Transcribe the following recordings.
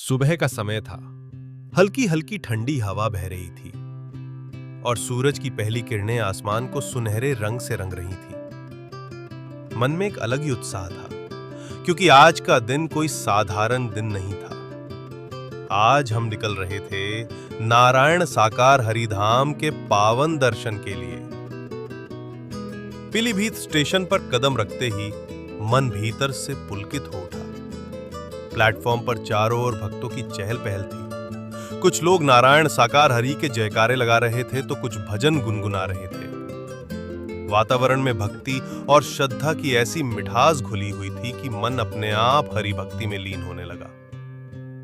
सुबह का समय था। हल्की हल्की ठंडी हवा बह रही थी और सूरज की पहली किरणें आसमान को सुनहरे रंग से रंग रही थी। मन में एक अलग ही उत्साह था, क्योंकि आज का दिन कोई साधारण दिन नहीं था। आज हम निकल रहे थे नारायण साकार हरिधाम के पावन दर्शन के लिए। पीलीभीत स्टेशन पर कदम रखते ही मन भीतर से पुलकित हो उठा। प्लेटफॉर्म पर चारों ओर भक्तों की चहल पहल थी। कुछ लोग नारायण साकार हरि के जयकारे लगा रहे थे तो कुछ भजन गुनगुना रहे थे। वातावरण में भक्ति और श्रद्धा की ऐसी मिठास घुली हुई थी कि मन अपने आप हरि भक्ति में लीन होने लगा।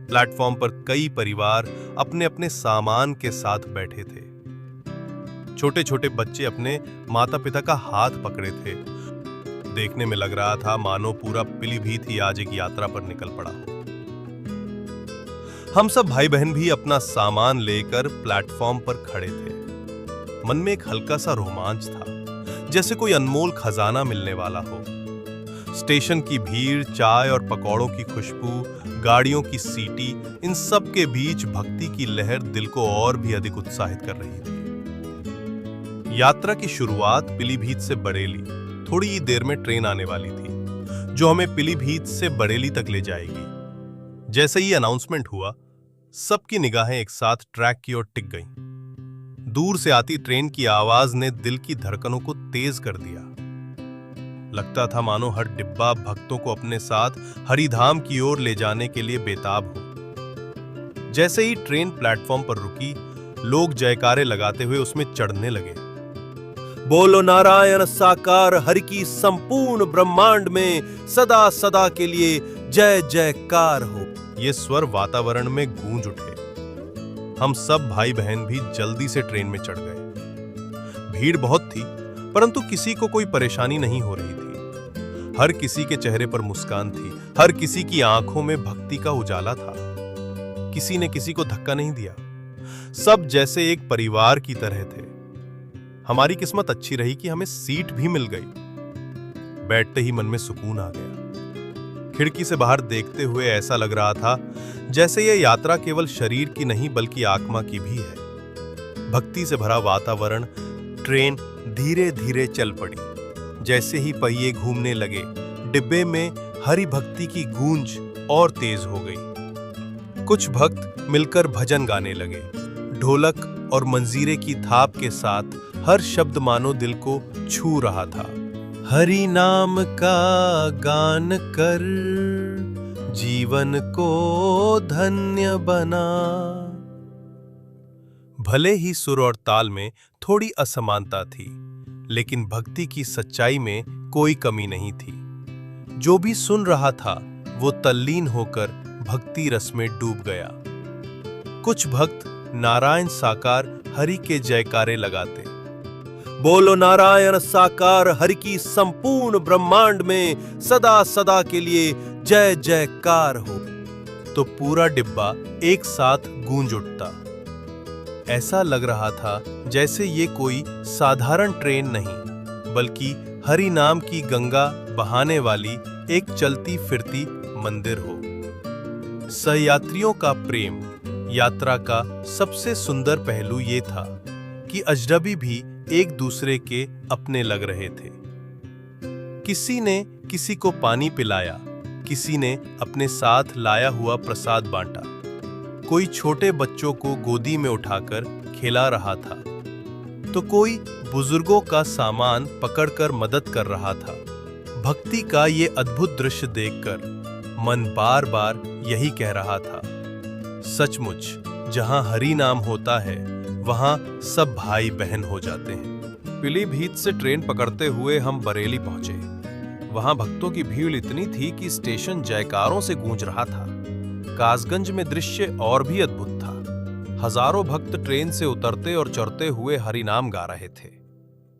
प्लेटफॉर्म पर कई परिवार अपने अपने सामान के साथ बैठे थे। छोटे छोटे बच्चे अपने माता पिता का हाथ पकड़े थे। देखने में लग रहा था मानो पूरा पीलीभीत ही आज एक यात्रा पर निकल पड़ा हो। हम सब भाई बहन भी अपना सामान लेकर प्लेटफॉर्म पर खड़े थे। मन में एक हल्का सा रोमांच था, जैसे कोई अनमोल खजाना मिलने वाला हो। स्टेशन की भीड़, चाय और पकौड़ों की खुशबू, गाड़ियों की सीटी, इन सब के बीच भक्ति की लहर दिल को और भी अधिक उत्साहित कर रही थी। यात्रा की शुरुआत पीलीभीत से बरेली। थोड़ी ही देर में ट्रेन आने वाली थी जो हमें पीलीभीत से बरेली तक ले जाएगी। जैसे ही अनाउंसमेंट हुआ, सबकी निगाहें एक साथ ट्रैक की ओर टिक गईं। दूर से आती ट्रेन की आवाज ने दिल की धड़कनों को तेज कर दिया। लगता था मानो हर डिब्बा भक्तों को अपने साथ हरिधाम की ओर ले जाने के लिए बेताब हो। जैसे ही ट्रेन प्लेटफॉर्म पर रुकी, लोग जयकारे लगाते हुए उसमें चढ़ने लगे। बोलो नारायण साकार हरि की संपूर्ण ब्रह्मांड में सदा सदा के लिए जय जयकार हो। ये स्वर वातावरण में गूंज उठे। हम सब भाई बहन भी जल्दी से ट्रेन में चढ़ गए। भीड़ बहुत थी, परंतु किसी को कोई परेशानी नहीं हो रही थी। हर किसी के चेहरे पर मुस्कान थी, हर किसी की आंखों में भक्ति का उजाला था। किसी ने किसी को धक्का नहीं दिया। सब जैसे एक परिवार की तरह थे। हमारी किस्मत अच्छी रही कि हमें सीट भी मिल गई। बैठते ही मन में सुकून आ गया। खिड़की से बाहर देखते हुए ऐसा लग रहा था जैसे यह यात्रा केवल शरीर की नहीं बल्कि आत्मा की भी है। भक्ति से भरा वातावरण। ट्रेन धीरे धीरे चल पड़ी। जैसे ही पहिए घूमने लगे, डिब्बे में हरि भक्ति की गूंज और तेज हो गई। कुछ भक्त मिलकर भजन गाने लगे। ढोलक और मंजीरे की थाप के साथ हर शब्द मानो दिल को छू रहा था। हरि नाम का गान कर जीवन को धन्य बना। भले ही सुर और ताल में थोड़ी असमानता थी, लेकिन भक्ति की सच्चाई में कोई कमी नहीं थी। जो भी सुन रहा था वो तल्लीन होकर भक्ति रस में डूब गया। कुछ भक्त नारायण साकार हरि के जयकारे लगाते। बोलो नारायण साकार हरि की संपूर्ण ब्रह्मांड में सदा सदा के लिए जय जयकार हो। तो पूरा डिब्बा एक साथ गूंज उठता। ऐसा लग रहा था जैसे ये कोई साधारण ट्रेन नहीं, बल्कि हरि नाम की गंगा बहाने वाली एक चलती फिरती मंदिर हो। सहयात्रियों का प्रेम। यात्रा का सबसे सुंदर पहलू ये था कि अजनबी भी एक दूसरे के अपने लग रहे थे। किसी ने किसी को पानी पिलाया, किसी ने अपने साथ लाया हुआ प्रसाद बांटा, कोई छोटे बच्चों को गोदी में उठाकर खिला रहा था, तो कोई बुजुर्गों का सामान पकड़कर मदद कर रहा था। भक्ति का ये अद्भुत दृश्य देखकर मन बार बार यही कह रहा था, सचमुच जहां हरि नाम होता है वहां सब भाई बहन हो जाते हैं। पीलीभीत से ट्रेन पकड़ते हुए हम बरेली पहुंचे। वहां भक्तों की भीड़ इतनी थी कि स्टेशन जयकारों से गूंज रहा था। कासगंज में दृश्य और भी अद्भुत था। हजारों भक्त ट्रेन से उतरते और चढ़ते हुए हरि नाम गा रहे थे।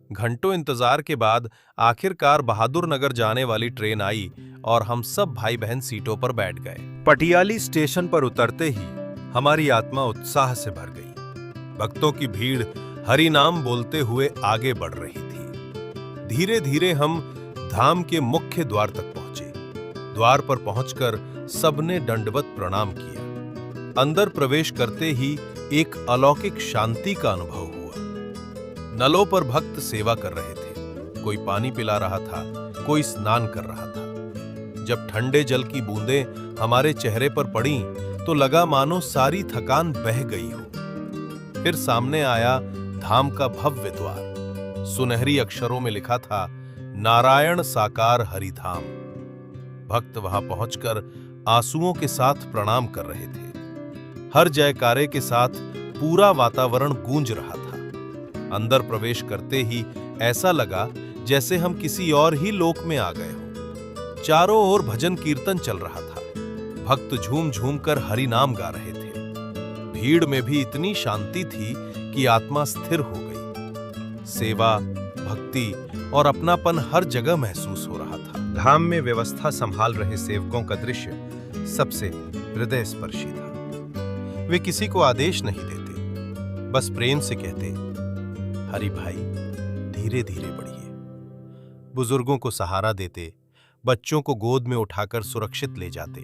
घंटों इंतजार के बाद आखिरकार बहादुर नगर जाने वाली ट्रेन आई और हम सब भाई बहन सीटों पर बैठ गए। पटियाली स्टेशन पर उतरते ही हमारी आत्मा उत्साह से भर गई। भक्तों की भीड़ हरि नाम बोलते हुए आगे बढ़ रही थी। धीरे धीरे हम धाम के मुख्य द्वार तक पहुंचे। द्वार पर पहुंचकर सबने दंडवत प्रणाम किया। अंदर प्रवेश करते ही एक अलौकिक शांति का अनुभव हुआ। नलों पर भक्त सेवा कर रहे थे, कोई पानी पिला रहा था, कोई स्नान कर रहा था। जब ठंडे जल की बूंदें हमारे चेहरे पर पड़ी तो लगा मानो सारी थकान बह गई हो। फिर सामने आया धाम का भव्य द्वार। सुनहरी अक्षरों में लिखा था, नारायण साकार हरिधाम। भक्त वहां पहुंचकर आंसुओं के साथ प्रणाम कर रहे थे। हर जयकारे के साथ पूरा वातावरण गूंज रहा था। अंदर प्रवेश करते ही ऐसा लगा जैसे हम किसी और ही लोक में आ गए हों। चारों ओर भजन कीर्तन चल रहा था। भक्त झूम झूम कर हरि नाम गा रहे थे। भीड़ में भी इतनी शांति थी कि आत्मा स्थिर हो गई। सेवा, भक्ति और अपनापन हर जगह महसूस हो रहा था। धाम में व्यवस्था संभाल रहे सेवकों का दृश्य सबसे हृदय स्पर्शी था। वे किसी को आदेश नहीं देते, बस प्रेम से कहते, हरि भाई धीरे धीरे बढ़िए। बुजुर्गों को सहारा देते, बच्चों को गोद में उठाकर सुरक्षित ले जाते।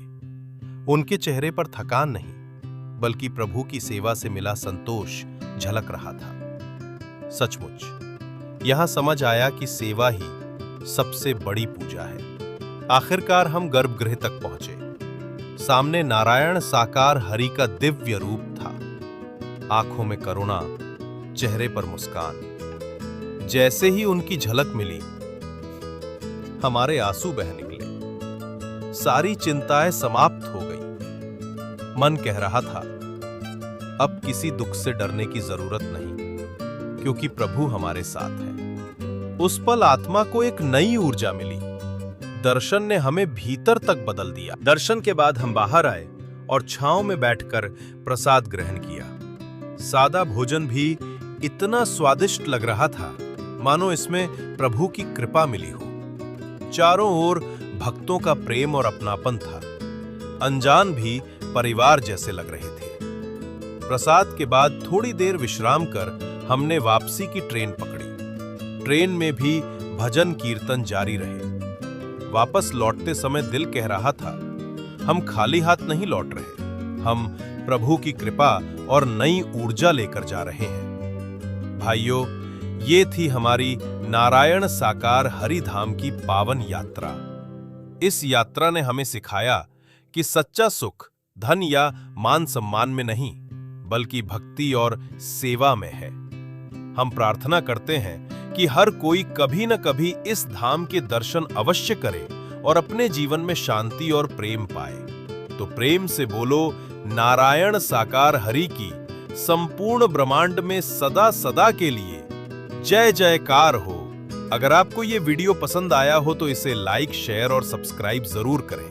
उनके चेहरे पर थकान नहीं, बल्कि प्रभु की सेवा से मिला संतोष झलक रहा था। सचमुच यहां समझ आया कि सेवा ही सबसे बड़ी पूजा है। आखिरकार हम गर्भगृह तक पहुंचे। सामने नारायण साकार हरि का दिव्य रूप था। आंखों में करुणा, चेहरे पर मुस्कान। जैसे ही उनकी झलक मिली, हमारे आंसू बह निकले। सारी चिंताएं समाप्त हो गई। मन कह रहा था, अब किसी दुख से डरने की जरूरत नहीं, क्योंकि प्रभु हमारे साथ है। उस पल आत्मा को एक नई ऊर्जा मिली। दर्शन ने हमें भीतर तक बदल दिया। दर्शन के बाद हम बाहर आए और छांव में बैठकर प्रसाद ग्रहण किया। सादा भोजन भी इतना स्वादिष्ट लग रहा था, मानो इसमें प्रभु की कृपा मिली हो। चारों ओर भक्तों का प्रेम और अपनापन था। अनजान भी परिवार जैसे लग रहे थे। प्रसाद के बाद थोड़ी देर विश्राम कर हमने वापसी की ट्रेन पकड़ी। ट्रेन में भी भजन कीर्तन जारी रहे। वापस लौटते समय दिल कह रहा था, हम खाली हाथ नहीं लौट रहे, हम प्रभु की कृपा और नई ऊर्जा लेकर जा रहे हैं। भाइयों, ये थी हमारी नारायण साकार हरिधाम की पावन यात्रा। इस यात्रा ने हमें सिखाया कि सच्चा सुख धन या मान सम्मान में नहीं, बल्कि भक्ति और सेवा में है। हम प्रार्थना करते हैं कि हर कोई कभी न कभी इस धाम के दर्शन अवश्य करे और अपने जीवन में शांति और प्रेम पाए। तो प्रेम से बोलो, नारायण साकार हरि की संपूर्ण ब्रह्मांड में सदा सदा के लिए जय जयकार हो। अगर आपको ये वीडियो पसंद आया हो तो इसे लाइक, शेयर और सब्सक्राइब जरूर करें।